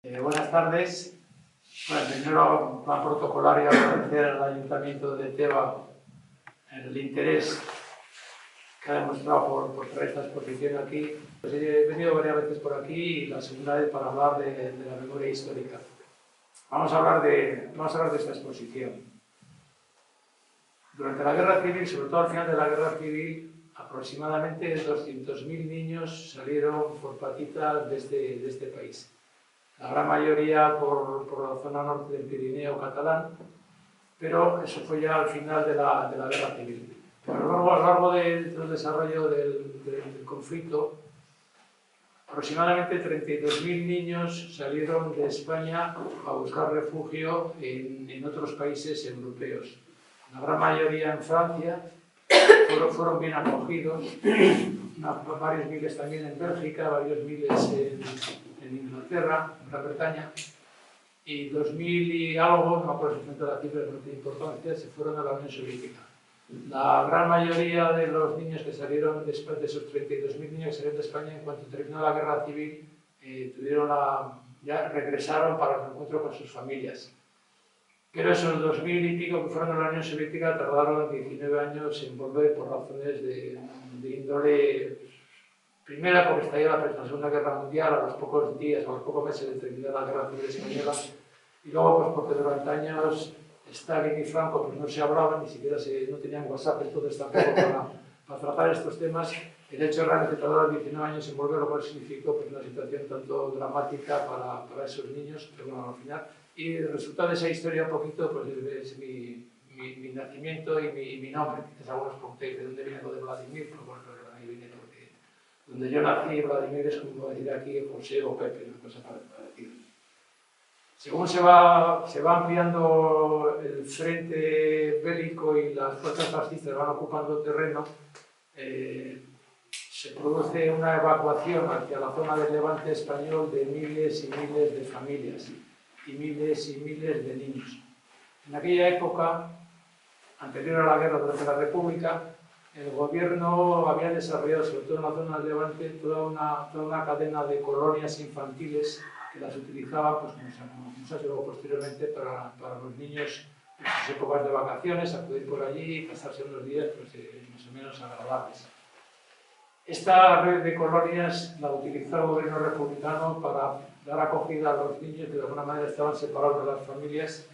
Buenas tardes. Bueno, primero, en plan protocolario, agradecer al Ayuntamiento de Teba el interés que ha demostrado por traer esta exposición aquí. Pues he venido varias veces por aquí y la segunda vez para hablar de la memoria histórica. Vamos a hablar de esta exposición. Durante la Guerra Civil, sobre todo al final de la Guerra Civil, aproximadamente 200.000 niños salieron por patitas de este país. La gran mayoría por la zona norte del Pirineo catalán, pero eso fue ya al final de la Guerra Civil. Pero luego, a lo largo del desarrollo del conflicto, aproximadamente 32.000 niños salieron de España a buscar refugio en otros países europeos. La gran mayoría en Francia, fueron bien acogidos, varios miles también en Bélgica, varios miles en Inglaterra, en Gran Bretaña, y 2.000 y algo, no me acuerdo exactamente la cifra, no tiene importancia, se fueron a la Unión Soviética. La gran mayoría de los niños que salieron de España, de esos 32.000 niños que salieron de España, en cuanto terminó la Guerra Civil, ya regresaron para el encuentro con sus familias. Pero esos 2.000 y pico que fueron a la Unión Soviética tardaron 19 años en volver por razones de índole. Primera, porque estalló la Segunda Guerra Mundial, a los pocos días, a los pocos meses de terminar la Guerra Civil Española, y luego pues porque durante años Stalin y Franco pues, no se hablaban, ni siquiera no tenían WhatsApp, entonces tampoco para tratar estos temas. El hecho realmente tardaron 19 años en volver, lo cual significó pues, una situación tanto dramática para esos niños, pero bueno, al final. Y el resultado de esa historia un poquito pues, es mi nacimiento y mi nombre. Quizás algunos preguntéis de dónde viene lo de Vladimir, pues bueno, ahí viene porque donde yo nací, Vladimir es como decir aquí José o Pepe, una cosa para decir. Según se va ampliando el frente bélico y las fuerzas fascistas van ocupando terreno, se produce una evacuación hacia la zona del Levante español de miles y miles de familias y miles de niños. En aquella época, anterior a la guerra durante la República, el gobierno había desarrollado, sobre todo en la zona del Levante, toda una cadena de colonias infantiles que las utilizaba, pues, como se ha luego posteriormente, para los niños en sus épocas de vacaciones, acudir por allí y pasarse unos días pues, más o menos agradables. Esta red de colonias la utilizó el gobierno republicano para dar acogida a los niños que de alguna manera estaban separados de las familias,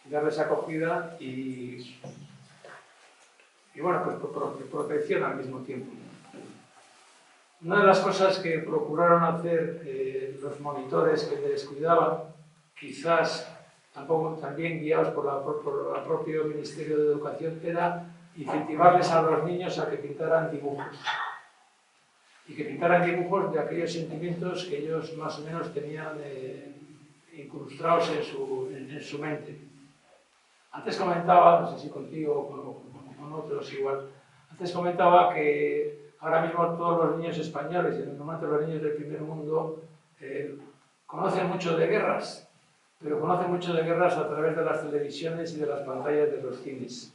y darles acogida y bueno, pues protección al mismo tiempo. Una de las cosas que procuraron hacer los monitores que les cuidaban, quizás también guiados por el propio Ministerio de Educación, era incentivarles a los niños a que pintaran dibujos. Y que pintaran dibujos de aquellos sentimientos que ellos más o menos tenían incrustados en su mente. Antes comentaba, no sé si contigo o con otros igual, antes comentaba que ahora mismo todos los niños españoles, y normalmente los niños del primer mundo, conocen mucho de guerras, pero conocen mucho de guerras a través de las televisiones y de las pantallas de los cines,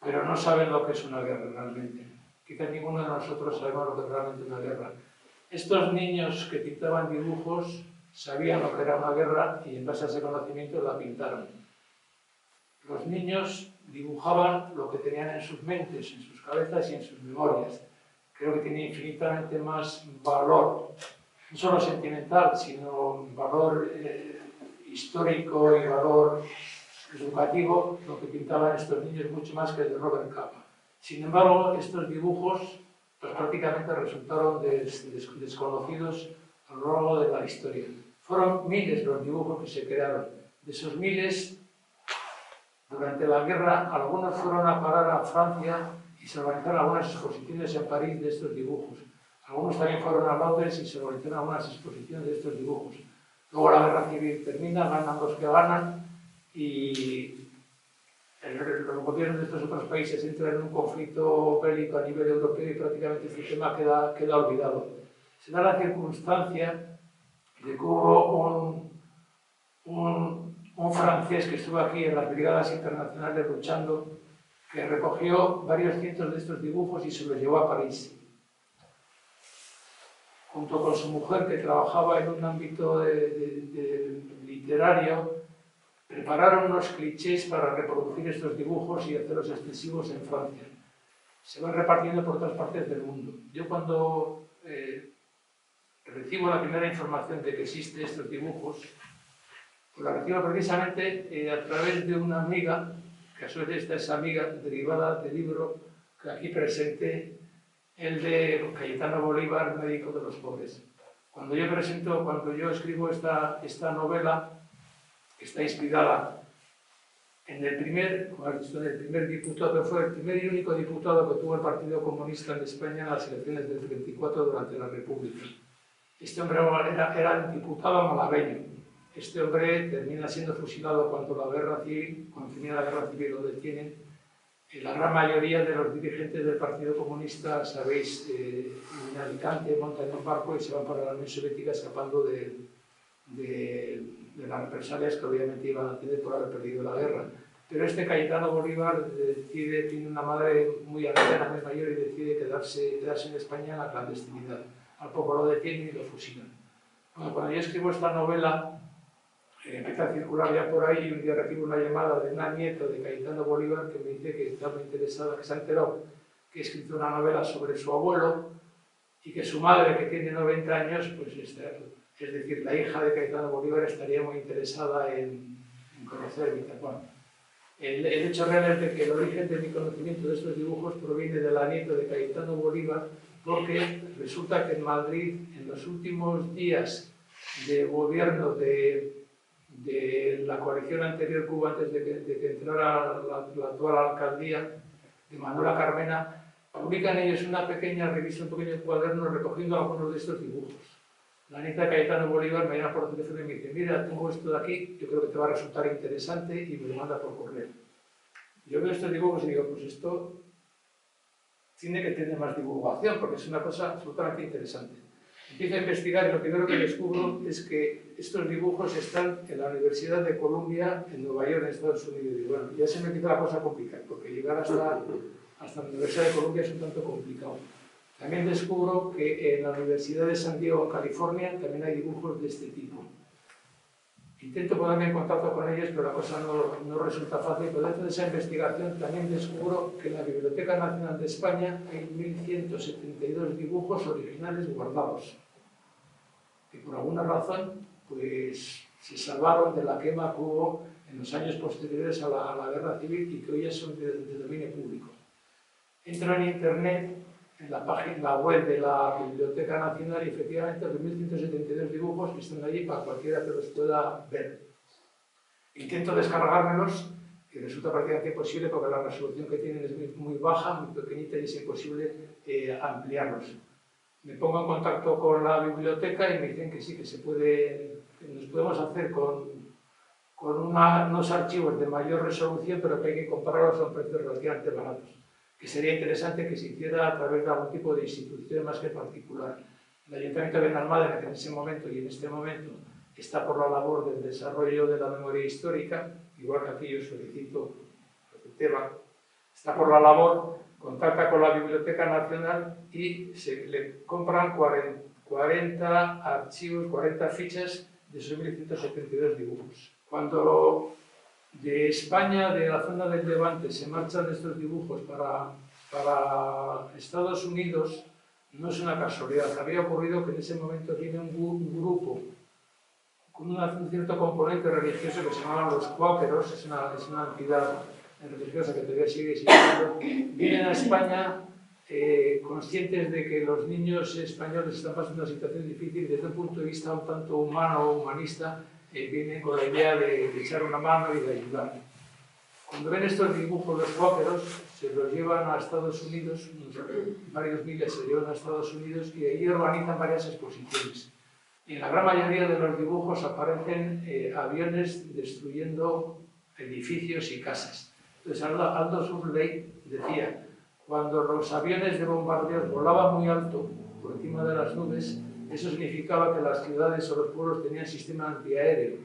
pero no saben lo que es una guerra realmente. Quizás ninguno de nosotros sabemos lo que es realmente una guerra. Estos niños que pintaban dibujos sabían lo que era una guerra y en base a ese conocimiento la pintaron. Los niños dibujaban lo que tenían en sus mentes, en sus cabezas y en sus memorias. Creo que tiene infinitamente más valor, no solo sentimental, sino valor histórico y valor educativo, lo que pintaban estos niños, mucho más que el de Robert Capa. Sin embargo, estos dibujos pues, prácticamente resultaron desconocidos a lo largo de la historia. Fueron miles los dibujos que se crearon. De esos miles, durante la guerra, algunos fueron a parar a Francia y se organizaron algunas exposiciones en París de estos dibujos. Algunos también fueron a Londres y se organizaron algunas exposiciones de estos dibujos. Luego la guerra civil termina, ganan los que ganan y los gobiernos de estos otros países entran en un conflicto bélico a nivel europeo y prácticamente este tema queda olvidado. Se da la circunstancia de que hubo un francés que estuvo aquí en las brigadas internacionales luchando, que recogió varios cientos de estos dibujos y se los llevó a París. junto con su mujer, que trabajaba en un ámbito literario, prepararon unos clichés para reproducir estos dibujos y hacerlos extensivos en Francia. Se van repartiendo por otras partes del mundo. Yo cuando recibo la primera información de que existen estos dibujos, pues la recibo precisamente a través de una amiga, que a su vez esta es amiga derivada del libro que aquí presenté, el de Cayetano Bolívar, Médico de los Pobres. Cuando yo escribo esta novela, que está inspirada en el primer diputado, fue el primer y único diputado que tuvo el Partido Comunista en España en las elecciones del 34 durante la República. Este hombre era un diputado malagueño. Este hombre termina siendo fusilado cuando termina la guerra civil lo detienen. La gran mayoría de los dirigentes del Partido Comunista, sabéis, en Alicante montan en un barco y se van para la Unión Soviética escapando de las represalias que obviamente iban a tener por haber perdido la guerra. Pero este Cayetano Bolívar tiene una madre muy anciana, muy mayor, y decide quedarse en España en la clandestinidad. Al poco lo detienen y lo fusilan. Bueno, cuando yo escribo esta novela, empieza a circular ya por ahí y un día recibo una llamada de una nieta de Cayetano Bolívar que me dice que está muy interesada, que se ha enterado que he escrito una novela sobre su abuelo y que su madre, que tiene 90 años, pues es decir, la hija de Cayetano Bolívar, estaría muy interesada en conocer mi Bueno, el hecho real es de que el origen de mi conocimiento de estos dibujos proviene de la nieta de Cayetano Bolívar, porque resulta que en Madrid, en los últimos días de gobierno de la coalición anterior Cuba, antes de que entrara la actual alcaldía de Manuela Carmena, publican ellos una pequeña revista, un pequeño cuaderno recogiendo algunos de estos dibujos. La nieta de Cayetano Bolívar me llama por teléfono y me dice: mira, tengo esto de aquí, yo creo que te va a resultar interesante, y me lo manda por correo. Yo veo estos dibujos y digo, pues esto tiene que tener más divulgación, porque es una cosa absolutamente interesante. Empiezo a investigar y lo primero que descubro es que estos dibujos están en la Universidad de Columbia, en Nueva York, en Estados Unidos. Y bueno, ya se me empieza la cosa complicada, porque llegar hasta la Universidad de Columbia es un tanto complicado. También descubro que en la Universidad de San Diego, en California, también hay dibujos de este tipo. Intento ponerme en contacto con ellos, pero la cosa no resulta fácil. Pero dentro de esa investigación también descubro que en la Biblioteca Nacional de España hay 1172 dibujos originales guardados, que por alguna razón pues, se salvaron de la quema que hubo en los años posteriores a la Guerra Civil y que hoy ya son de dominio público. Entro en Internet, en la página web de la Biblioteca Nacional, y efectivamente los 1172 dibujos están allí para cualquiera que los pueda ver. Intento descargármelos y resulta prácticamente imposible porque la resolución que tienen es muy baja, muy pequeñita, y es imposible ampliarlos. Me pongo en contacto con la biblioteca y me dicen que sí, que se puede, que nos podemos hacer con unos archivos de mayor resolución, pero que hay que comprarlos a un precio relativamente baratos. Que sería interesante que se hiciera a través de algún tipo de institución más que particular. El Ayuntamiento de Benalmádena, que en ese momento y en este momento está por la labor del desarrollo de la memoria histórica, igual que aquí yo solicito el tema, está por la labor, contacta con la Biblioteca Nacional y se le compran 40 archivos, 40 fichas de esos 1172 dibujos. Cuando de España, de la zona del Levante, se marchan estos dibujos para Estados Unidos, no es una casualidad. Había ocurrido que en ese momento viene un grupo con un cierto componente religioso que se llamaban los cuáqueros, es una entidad religiosa que todavía sigue existiendo. Vienen a España conscientes de que los niños españoles están pasando una situación difícil y desde un punto de vista un tanto humano o humanista, vienen con la idea de echar una mano y de ayudar. Cuando ven estos dibujos los cuáqueros, se los llevan a Estados Unidos, varios miles se llevan a Estados Unidos y allí organizan varias exposiciones. Y en la gran mayoría de los dibujos aparecen aviones destruyendo edificios y casas. Entonces Aldous Huxley decía, cuando los aviones de bombardeos volaban muy alto por encima de las nubes, eso significaba que las ciudades o los pueblos tenían sistema antiaéreo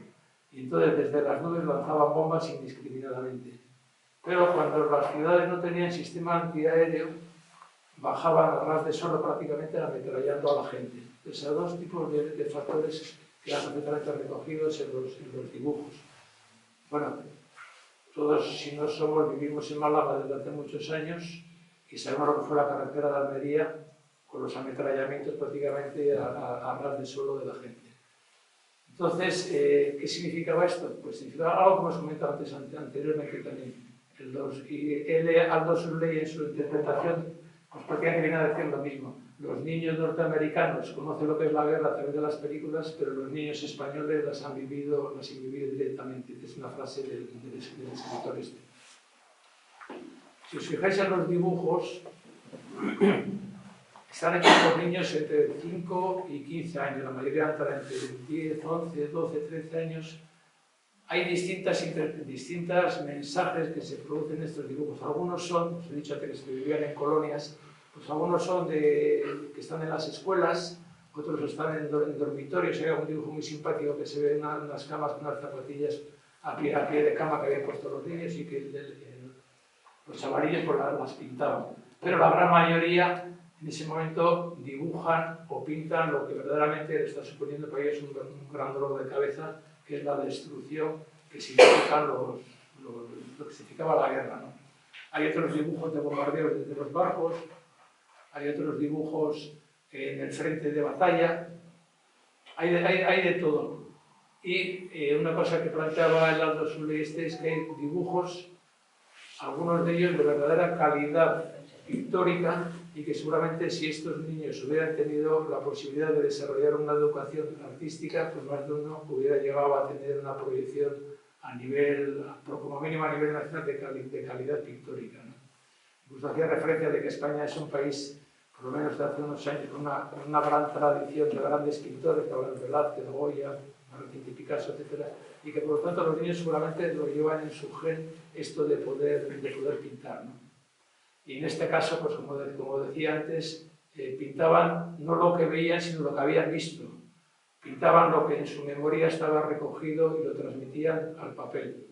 y entonces desde las nubes lanzaban bombas indiscriminadamente. Pero cuando las ciudades no tenían sistema antiaéreo, bajaban a ras de suelo prácticamente ametrallando a la gente. Esos dos tipos de factores quedan perfectamente recogidos en los dibujos. Bueno, todos, si no somos, vivimos en Málaga desde hace muchos años y sabemos lo que fue la carretera de Almería con los ametrallamientos prácticamente a ras de suelo de la gente. Entonces, ¿qué significaba esto? Pues significaba algo que hemos comentado anteriormente también. Aldous Huxley, en su interpretación, pues prácticamente viene a decir lo mismo. Los niños norteamericanos conocen lo que es la guerra a través de las películas, pero los niños españoles las han vivido directamente. Es una frase del escritor este. Si os fijáis en los dibujos, están hechos por niños entre 5 y 15 años, la mayoría entran entre 10, 11, 12, 13 años. Hay distintas mensajes que se producen en estos dibujos. Algunos son, os he dicho antes que vivían en colonias, pues algunos son que están en las escuelas, otros están en dormitorios. Hay un dibujo muy simpático que se ve en unas camas con unas zapatillas a pie de cama que habían puesto los niños y que los chavalillos pues las pintaban. Pero la gran mayoría en ese momento dibujan o pintan lo que verdaderamente le está suponiendo para ellos un gran dolor de cabeza, que es la destrucción que significan lo que significaba la guerra, ¿no? Hay otros dibujos de bombardeos desde los barcos, hay otros dibujos en el frente de batalla, hay de todo. Y una cosa que planteaba el Aldous Huxley es que hay dibujos, algunos de ellos de verdadera calidad pictórica, y que seguramente si estos niños hubieran tenido la posibilidad de desarrollar una educación artística, pues más de uno hubiera llegado a tener una proyección a nivel, como mínimo a nivel nacional, de calidad pictórica, ¿no? Incluso hacía referencia de que España es un país, por lo menos de hace unos años, con una gran tradición de grandes pintores, que hablan de Velázquez, de Goya, Martín, Picasso, etc. Y que por lo tanto los niños seguramente lo llevan en su gen esto de poder pintar, ¿no? Y en este caso, pues como decía antes, pintaban no lo que veían, sino lo que habían visto. Pintaban lo que en su memoria estaba recogido y lo transmitían al papel.